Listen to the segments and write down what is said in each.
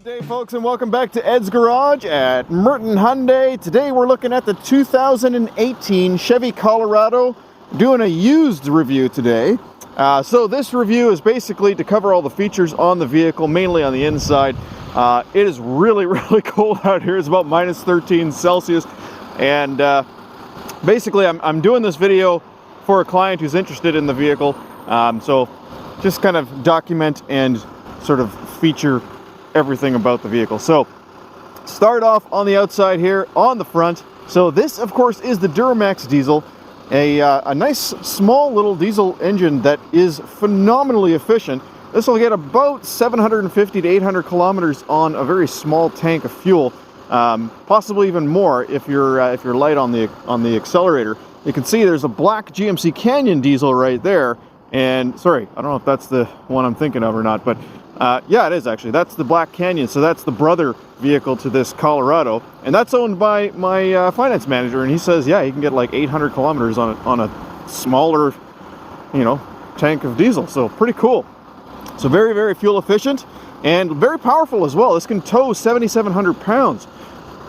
Good day, folks, and welcome back to Ed's Garage at Merton Hyundai. Today we're looking at the 2018 Chevy Colorado, doing a used review today. So this review is basically to cover all the features on the vehicle, mainly on the inside. It is really, really cold out here. It's about minus 13 Celsius. And basically I'm doing this video for a client who's interested in the vehicle. So just kind of document and sort of feature everything about the vehicle. So start off on the outside here on the front. So this of course is the Duramax diesel, a nice small little diesel engine that is phenomenally efficient. This will get about 750 to 800 kilometers on a very small tank of fuel, possibly even more if you're light on the accelerator. You can see there's a black GMC Canyon diesel right there, and sorry, I don't know if that's the one I'm thinking of or not, but yeah, it is actually. That's the Black Canyon, so that's the brother vehicle to this Colorado, and that's owned by my finance manager, and he says, yeah, he can get like 800 kilometers on a smaller, you know, tank of diesel. So pretty cool. So very, very fuel efficient and very powerful as well. This can tow 7,700 pounds.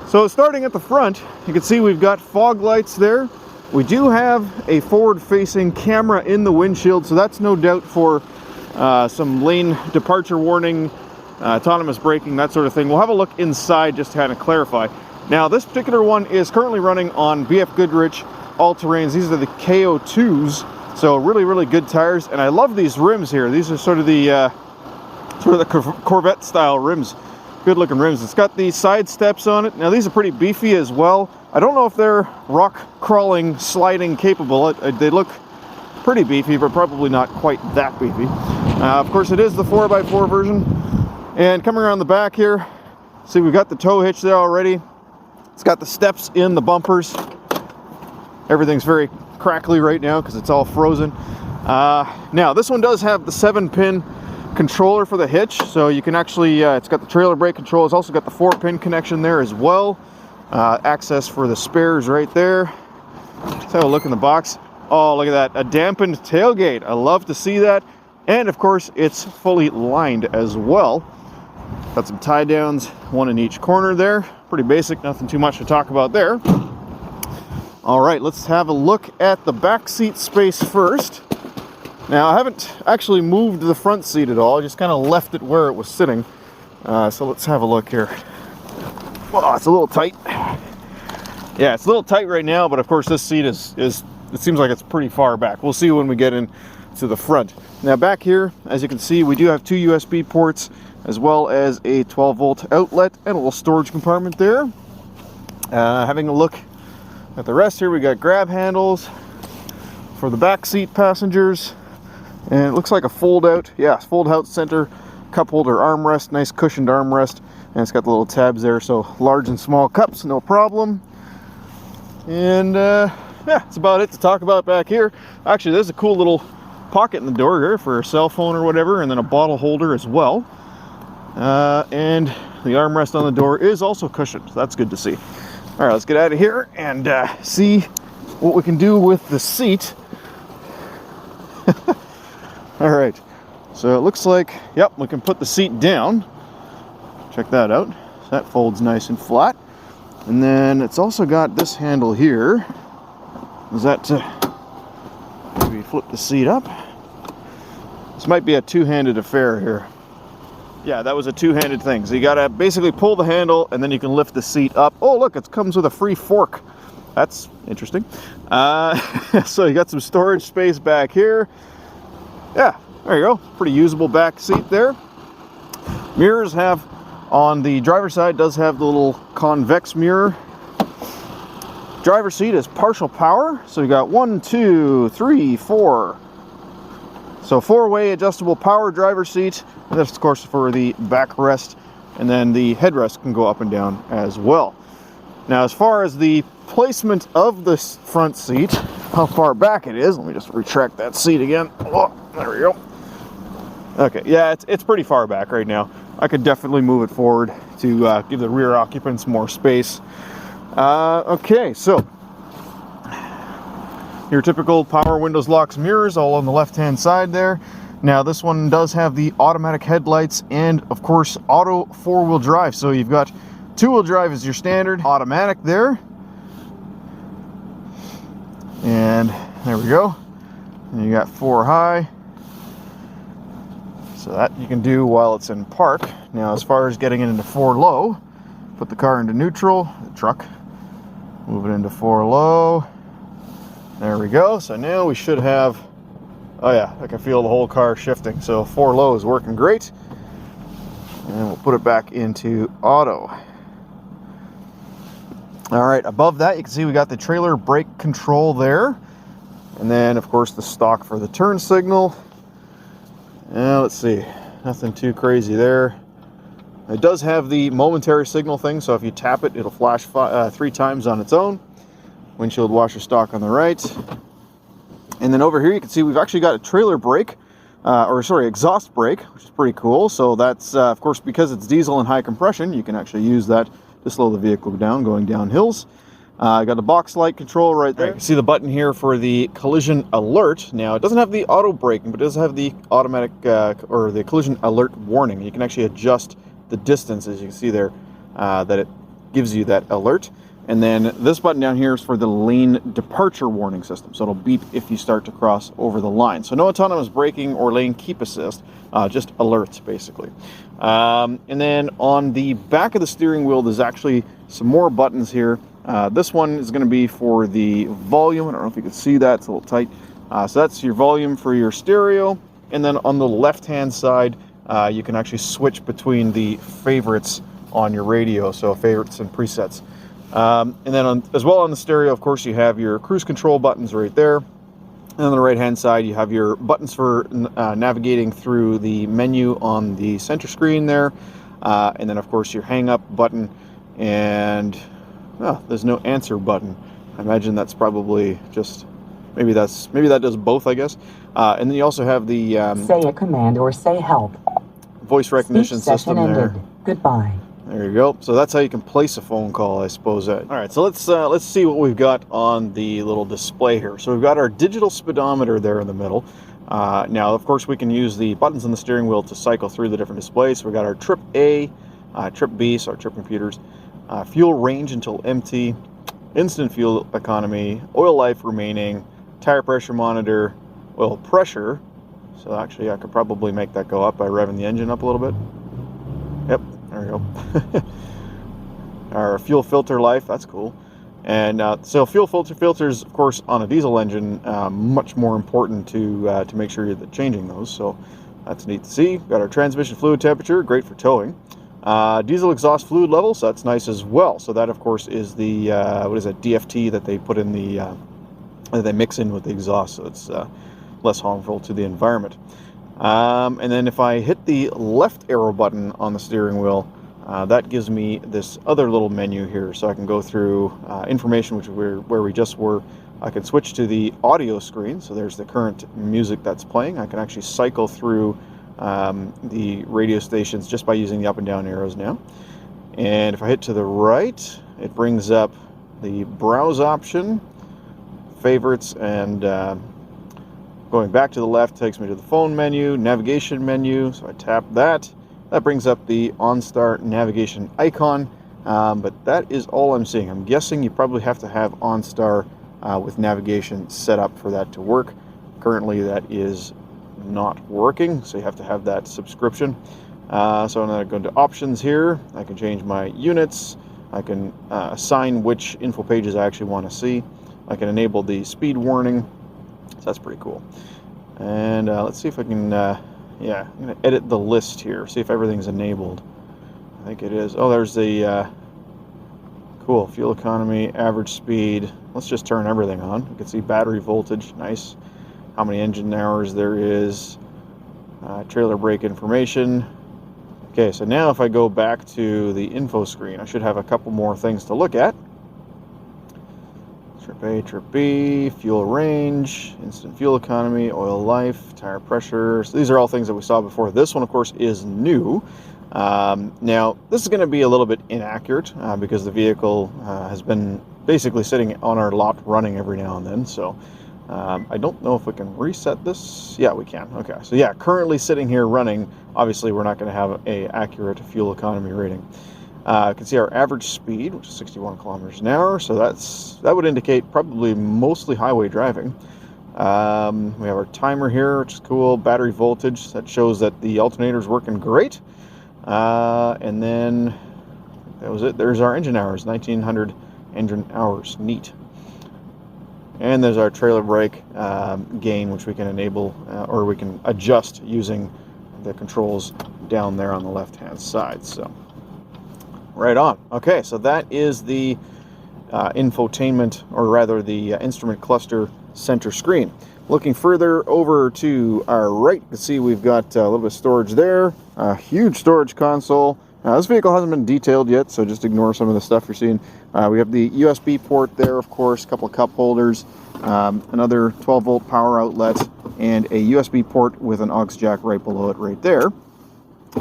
So starting at the front, you can see we've got fog lights there. We do have a forward-facing camera in the windshield, so that's no doubt for some lane departure warning, autonomous braking, that sort of thing. We'll have a look inside just to kind of clarify. Now, this particular one is currently running on BF Goodrich all-terrains. These are the KO2s, so really, really good tires. And I love these rims here. These are sort of the Corvette-style rims. Good-looking rims. It's got these side steps on it. Now, these are pretty beefy as well. I don't know if they're rock crawling, sliding capable. They look pretty beefy, but probably not quite that beefy. Of course, it is the 4x4 version. And coming around the back here, see we've got the tow hitch there already. It's got the steps in the bumpers. Everything's very crackly right now because it's all frozen. Now, this one does have the 7-pin controller for the hitch, so you can actually, it's got the trailer brake control. It's also got the 4-pin connection there as well. Access for the spares right there. Let's have a look in the box. Oh, look at that, a dampened tailgate. I love to see that. And of course, it's fully lined as well. Got some tie downs, one in each corner there. Pretty basic, nothing too much to talk about there. All right, let's have a look at the back seat space first. Now, I haven't actually moved the front seat at all. I just kind of left it where it was sitting. So let's have a look here. Oh, it's a little tight. Yeah, it's a little tight right now, but of course this seat is it seems like it's pretty far back. We'll see when we get into the front. Now back here, as you can see, we do have 2 USB ports as well as a 12-volt outlet and a little storage compartment there. Having a look at the rest here, we got grab handles for the back seat passengers, and it looks like a fold-out, yeah, fold-out center cup holder armrest, nice cushioned armrest, and it's got the little tabs there, so large and small cups, no problem. And yeah, that's about it to talk about back here. Actually, there's a cool little pocket in the door here for a cell phone or whatever, and then a bottle holder as well. And the armrest on the door is also cushioned, so that's good to see. All right, let's get out of here and see what we can do with the seat. All right, so it looks like, yep, we can put the seat down. Check that out. So that folds nice and flat. And then it's also got this handle here. Is that maybe flip the seat up? This might be a two-handed affair here. Yeah, that was a two-handed thing. So you gotta basically pull the handle and then you can lift the seat up. Oh, look, it comes with a free fork. That's interesting. So you got some storage space back here. Yeah, there you go. Pretty usable back seat there. Mirrors have, on the driver's side, does have the little convex mirror. Driver's seat is partial power, so you got 1, 2, 3, 4. So 4-way adjustable power driver's seat, and that's of course for the backrest, and then the headrest can go up and down as well. Now, as far as the placement of this front seat, how far back it is, let me just retract that seat again. Oh, there we go. Okay, yeah, it's pretty far back right now. I could definitely move it forward to give the rear occupants more space. Okay, so your typical power windows, locks, mirrors all on the left hand side there. Now this one does have the automatic headlights and of course auto 4-wheel drive. So you've got 2-wheel drive as your standard, automatic there. And there we go. And you got 4 high. So that you can do while it's in park. Now as far as getting it into 4 low, put the car into neutral, the truck, move it into 4 low. There we go. So now we should have, oh yeah, I can feel the whole car shifting. So 4 low is working great. And we'll put it back into auto. All right, above that you can see we got the trailer brake control there. And then of course the stock for the turn signal. Now let's see, nothing too crazy there. It does have the momentary signal thing, so if you tap it, it'll flash 3 times on its own. Windshield washer stock on the right. And then over here you can see we've actually got a trailer brake, exhaust brake, which is pretty cool. So that's, of course, because it's diesel and high compression, you can actually use that to slow the vehicle down going down hills. I got the box light control right there. You can see the button here for the collision alert. Now it doesn't have the auto braking, but it does have the automatic or the collision alert warning. You can actually adjust the distance, as you can see there, that it gives you that alert. And then this button down here is for the lane departure warning system. So it'll beep if you start to cross over the line. So no autonomous braking or lane keep assist, just alerts basically. And then on the back of the steering wheel, there's actually some more buttons here. This one is going to be for the volume. I don't know if you can see that, it's a little tight. So that's your volume for your stereo. And then on the left-hand side, you can actually switch between the favorites on your radio, so favorites and presets. And then as well on the stereo, of course, you have your cruise control buttons right there. And on the right-hand side, you have your buttons for navigating through the menu on the center screen there. And then, of course, your hang-up button. And there's no answer button. I imagine that's probably just, maybe that does both, I guess. And then you also have the say a command or say help. Voice recognition system there. Goodbye. There you go. So that's how you can place a phone call, I suppose. All right, so let's see what we've got on the little display here. So we've got our digital speedometer there in the middle. Now, of course, we can use the buttons on the steering wheel to cycle through the different displays. So we've got our trip A, trip B, so our trip computers, fuel range until empty, instant fuel economy, oil life remaining, tire pressure monitor, oil pressure. So actually, I could probably make that go up by revving the engine up a little bit. Yep. There we go. Our fuel filter life, that's cool. And so fuel filters, of course, on a diesel engine, much more important to make sure you're changing those. So that's neat to see. Got our transmission fluid temperature, great for towing. Diesel exhaust fluid level, so that's nice as well. So that, of course, is the DFT that they put in the that they mix in with the exhaust, so it's less harmful to the environment. And then if I hit the left arrow button on the steering wheel, that gives me this other little menu here. So I can go through information, which where we just were. I can switch to the audio screen. So there's the current music that's playing. I can actually cycle through the radio stations just by using the up and down arrows now. And if I hit to the right, it brings up the browse option, favorites, and going back to the left takes me to the phone menu, navigation menu, so I tap that. That brings up the OnStar navigation icon, but that is all I'm seeing. I'm guessing you probably have to have OnStar with navigation set up for that to work. Currently that is not working, so you have to have that subscription. So I'm going to go into options here. I can change my units. I can assign which info pages I actually want to see. I can enable the speed warning. So that's pretty cool. And let's see if I can, I'm going to edit the list here, see if everything's enabled. I think it is. Oh, there's the, cool, fuel economy, average speed. Let's just turn everything on. You can see battery voltage, nice. How many engine hours there is. Trailer brake information. Okay, so now if I go back to the info screen, I should have a couple more things to look at. Trip A, Trip B, fuel range, instant fuel economy, oil life, tire pressure. So these are all things that we saw before. This one, of course, is new. Now, this is going to be a little bit inaccurate because the vehicle has been basically sitting on our lot running every now and then. So I don't know if we can reset this. Yeah, we can. Okay, so yeah, currently sitting here running, obviously we're not going to have a accurate fuel economy rating. You can see our average speed, which is 61 kilometers an hour, so that would indicate probably mostly highway driving. We have our timer here, which is cool. Battery voltage, that shows that the alternator is working great. And then that was it. There's our engine hours, 1900 engine hours. Neat. And there's our trailer brake gain, which we can enable or we can adjust using the controls down there on the left-hand side. So, right on. Okay, so that is the infotainment, or rather the instrument cluster center screen. Looking further over to our right, you can see we've got a little bit of storage there, a huge storage console. This vehicle hasn't been detailed yet, so just ignore some of the stuff you're seeing. We have the USB port there, of course, a couple of cup holders, another 12-volt power outlet, and a USB port with an aux jack right below it right there.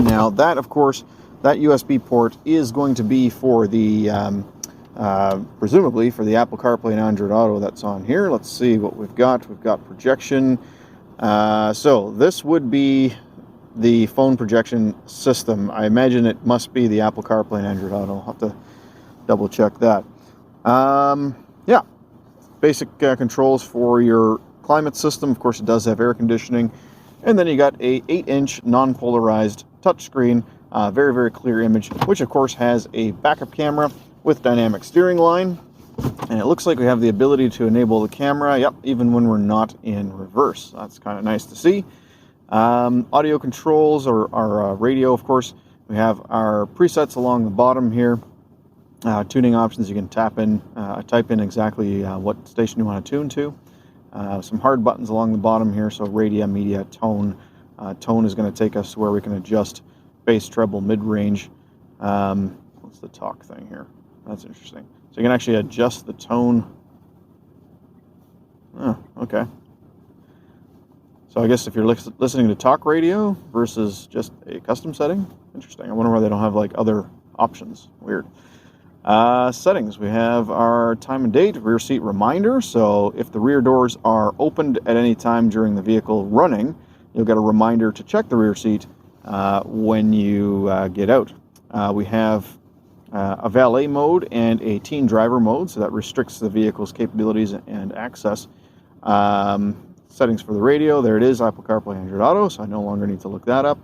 Now that, of course, that USB port is going to be for the, presumably for the Apple CarPlay and Android Auto that's on here. Let's see what we've got. We've got projection. So this would be the phone projection system. I imagine it must be the Apple CarPlay and Android Auto. I'll have to double check that. Yeah, basic controls for your climate system. Of course, it does have air conditioning. And then you got a 8-inch non-polarized touchscreen, very, very clear image, which of course has a backup camera with dynamic steering line. And it looks like we have the ability to enable the camera, yep, even when we're not in reverse. That's kind of nice to see. Audio controls, or our radio, of course. We have our presets along the bottom here. Tuning options, you can type in exactly what station you want to tune to. Some hard buttons along the bottom here, so radio, media, tone. Tone is going to take us to where we can adjust bass, treble, mid-range. What's the talk thing here? That's interesting. So you can actually adjust the tone. Oh, okay. So I guess if you're listening to talk radio versus just a custom setting, interesting. I wonder why they don't have like other options. Weird. Settings, we have our time and date, rear seat reminder. So if the rear doors are opened at any time during the vehicle running, you'll get a reminder to check the rear seat when you get out. We have a valet mode and a teen driver mode, so that restricts the vehicle's capabilities and access. Settings for the radio, there it is, Apple CarPlay and Android Auto, so I no longer need to look that up.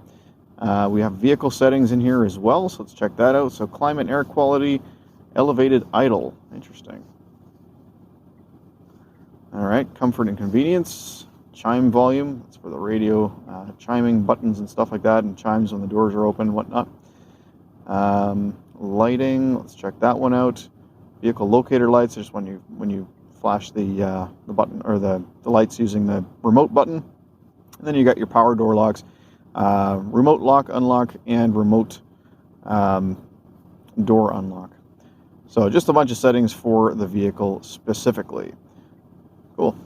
We have vehicle settings in here as well, so let's check that out. So climate, air quality, elevated idle, interesting. All right, comfort and convenience, chime volume, that's for the radio, chiming buttons and stuff like that, and chimes when the doors are open and whatnot. Lighting, let's check that one out. Vehicle locator lights, just when you flash the button, or the lights using the remote button. And then you got your power door locks, remote lock, unlock, and remote door unlock. So just a bunch of settings for the vehicle specifically. Cool.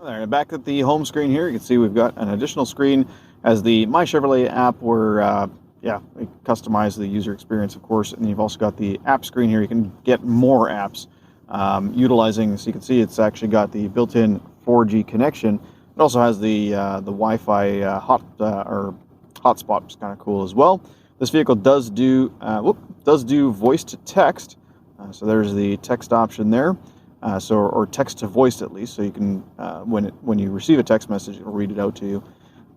There, back at the home screen here, you can see we've got an additional screen as the My Chevrolet app, where yeah, we customize the user experience, of course, and you've also got the app screen here. You can get more apps utilizing, so you can see it's actually got the built-in 4G connection. It also has the Wi-Fi hotspot, which is kind of cool as well. This vehicle does do voice to text, so there's the text option there, or text to voice at least, so you can when you receive a text message, it'll read it out to you.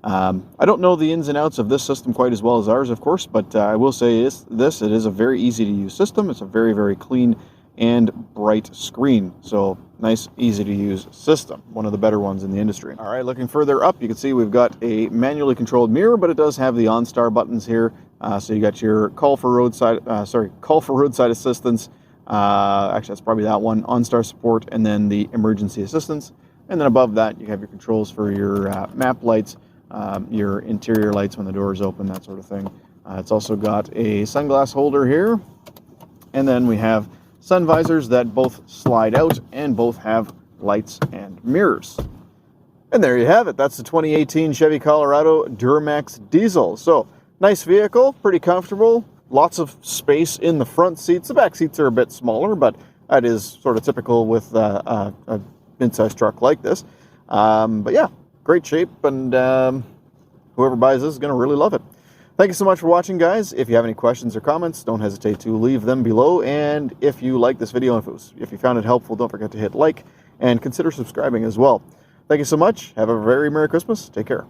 I don't know the ins and outs of this system quite as well as ours, of course, but I will say it is a very easy to use system. It's a very, very clean and bright screen. So nice, easy to use system. One of the better ones in the industry. All right, looking further up, you can see we've got a manually controlled mirror, but it does have the OnStar buttons here. So you got your call for roadside assistance. Actually, that's probably that one. OnStar support, and then the emergency assistance. And then above that, you have your controls for your map lights, your interior lights when the door is open, that sort of thing. It's also got a sunglass holder here. And then we have sun visors that both slide out and both have lights and mirrors. And there you have it. That's the 2018 Chevy Colorado Duramax Diesel. So, nice vehicle, pretty comfortable, lots of space in the front seats. The back seats are a bit smaller, but that is sort of typical with a mid-sized truck like this. But yeah, great shape, and whoever buys this is going to really love it. Thank you so much for watching, guys. If you have any questions or comments, don't hesitate to leave them below. And if you like this video, if you found it helpful, don't forget to hit like and consider subscribing as well. Thank you so much. Have a very Merry Christmas. Take care.